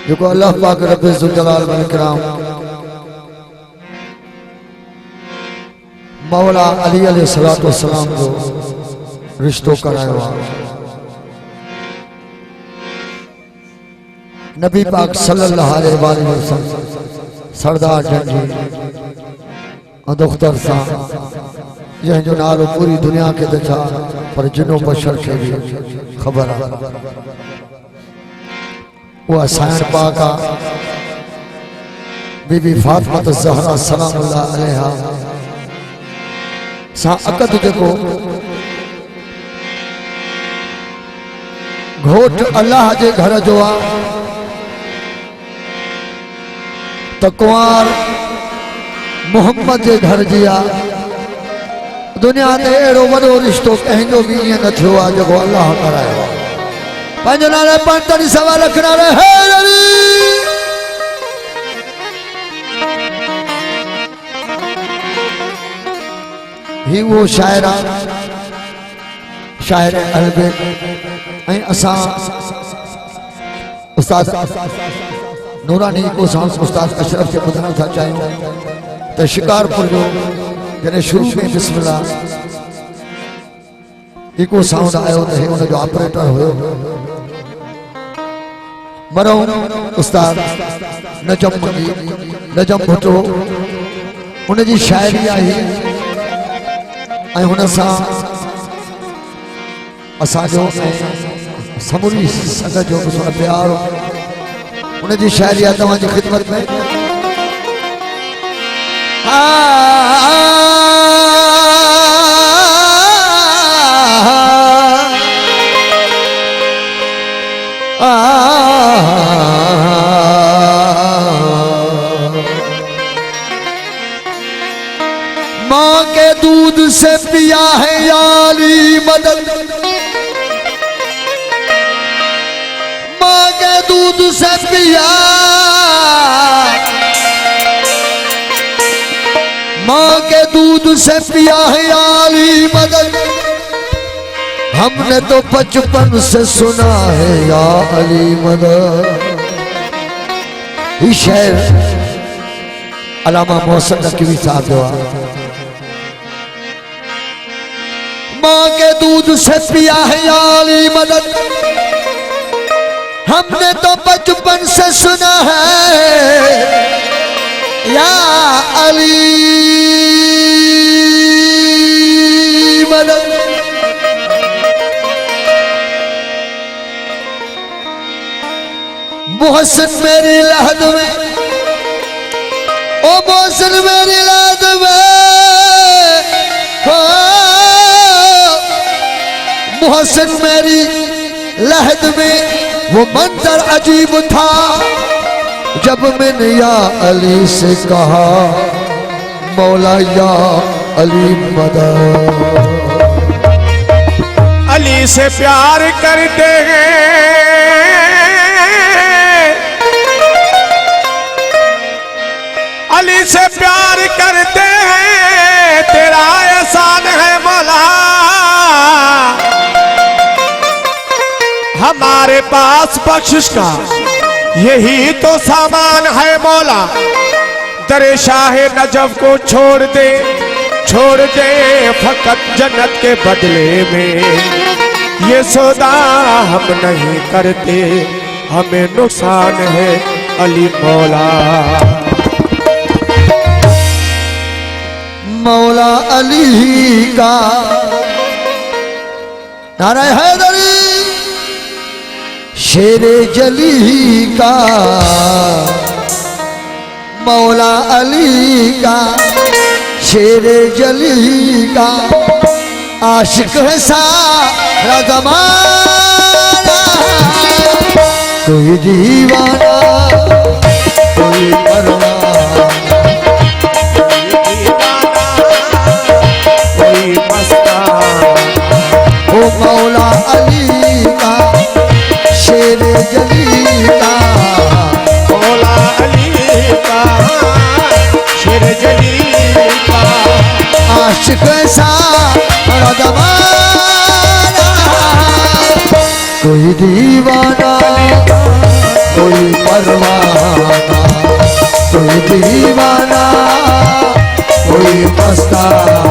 जो अल्लाह पाक रब्बे ज़ुल जलाल वल इकराम मौला अली अलैहिस्सलातु वस्सलाम जो रिश्तो करायो नबी पाक सल्लल्लाहु अलैहि वसल्लम सरदार जंजी दुख्तर सा जो नालो पूरी दुनिया के दचा पर जिनो बशर के भी खबर आ वो हुसैन पाका बीबी फातिमा ज़हरा सलामुल्लाह अलैहा सा अकद जेको घोट अल्लाह जे घर जो आ तो कुंवार मोहम्मद जे घर जी आ दुनिया ते एड़ो वडो रिश्तो कंहिंजो भी ईअं न थियो आ जेको अल्लाह करायो आ पंहिंजो नाले पंतरी सवाल रखण वारे हैदरी ही वो शायर शायर अलबेग ऐं असां उस्ताद नूरानी को सांस उस्ताद अशरफ के ॿुधाइण था चाहियूं त शिकारपुर जो जॾहिं शुरू में बिस्मिल्लाह इको साउंड आयो त हे उनजो ऑपरेटर हुयो मरहूम उस्ताद नजम भुट्टो उनजी शायरी आई ऐं हुन सां असांजो समूरी संगत जो प्यार उनजी शायरी आहे तव्हांजी ख़िदमत में माँ के दूध से पिया है याली मदद माँ के दूध से पिया माँ के दूध से पिया है याली मदद हमने तो बचपन से सुना है या अली मदद ये शेर अलामा मोहसिन नकवी साहब जो माँ के दूध से पिया है या अली मदद हमने तो बचपन से सुना है या अली मदद मोहसिन मेरी लहद में ओ मोहसिन मेरी लहद में मोहसिन मेरी लहद में वो मंजर अजीब था जब मैंने या अली से कहा मौला या अली मदद अली से प्यार करते हैं अली से प्यार करते हैं तेरा एहसान है मौला हमारे पास बख्शिश का यही तो सामान है मौला दरे शाह नजफ को छोड़ दे फकत जन्नत के बदले में ये सौदा हम नहीं करते हमें नुकसान है अली मौला मौला अली का नारा हैदरी शेरे जली का मौला अली का शेरे जली का आशिक है सारा ज़माना कोई दीवाना कोई परवाना कोई मस्ताना ओ मौला अली का शेरे जली का मौला अली का शेर जली का आशिक सारा ज़माना कोई दीवाना कोई परवाना, कोई दीवाना, कोई मस्ताना।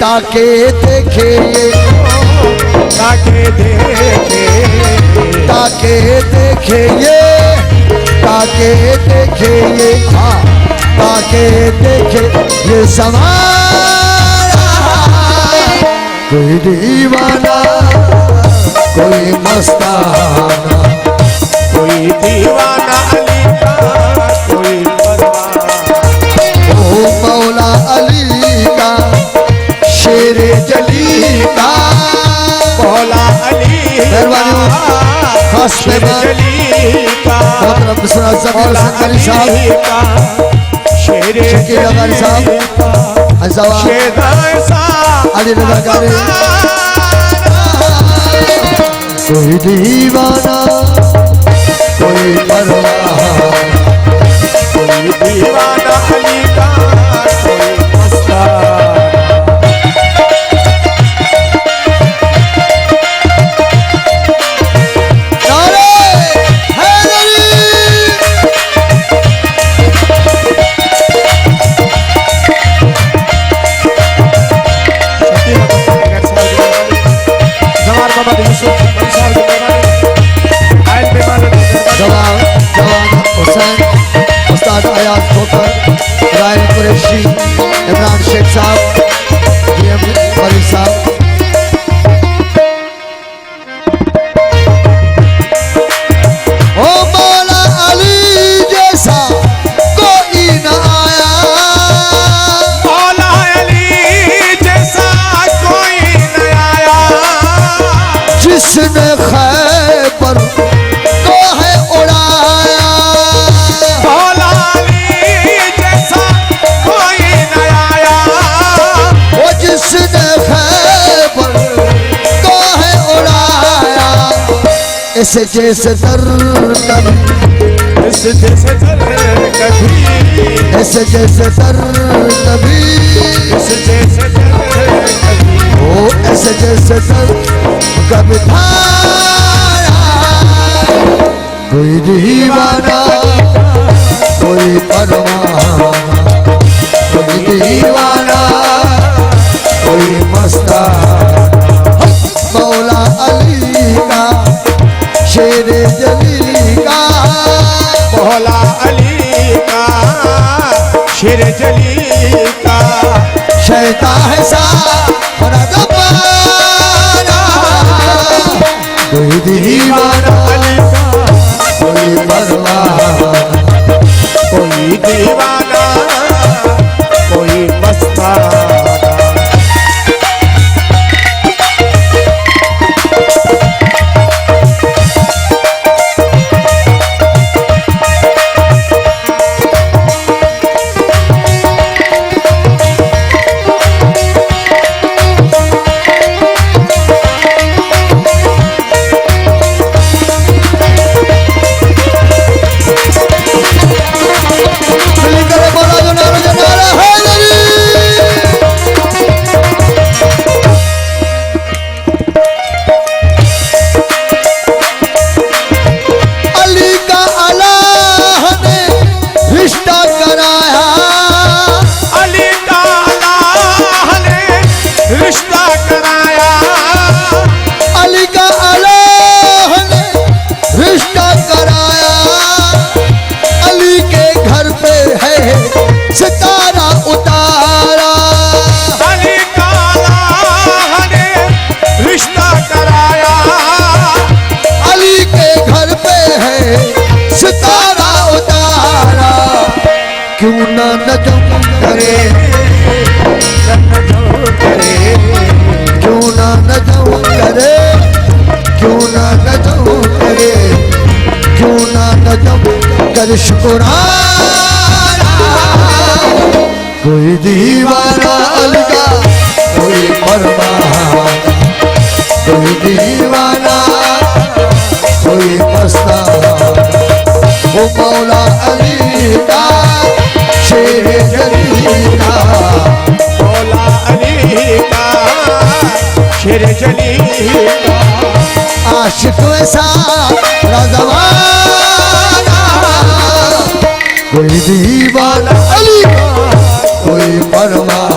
ताके देखे ताके देखे ताके देखे ये ताके देखे ये हाँ ताके देखे ये समारा कोई दीवाना कोई मस्ताना कोई दीवाना अली का कोई परवाना ओ मौला अली का शेर जली का मौला अली खास जली का मौला अली का शेर जली साहब अली रजा गारे कोई दीवाना कोई परवाना कोई दीवाना अली का कोई मस्ताना उस्ताद अयाज खोकर रायल कुरैशी इमरान शेख साहब डीएम वली साहब ओ मौला अली जैसा कोई न आया मौला अली जैसा कोई न आया जिसने खैबर को है उड़ाया मौला अली जैसा कोई न आया वो जिसने खैबर को है उड़ाया ऐसे जैसे दर कभी ऐसे जैसे दर कभी ऐसे जैसे दर कभी ऐसे जैसे दर कभी ओ ऐसे जैसे दर कभी धारा कोई दीवाना कोई परवाना कोई दीवाना कोई मस्ताना मौला अली का शेर जली का मौला अली का शेर जली का शैता है सा कोई दीवाना अली का कोई परवाना कोई दीवाना कोई मस्ताना करे क्यों ना नजम करे, क्यों ना नजम करे, क्यों ना नजम करे, क्यों ना नजम कर शुक्राना। कोई दीवाना अलगा कोई परवाना, कोई दीवाना कोई मस्ताना। वो मौला अली का शेर जली का, मौला अली का शेर जली का। आशिक वैसा रज़वाना। कोई दीवाना अली का कोई परवाना,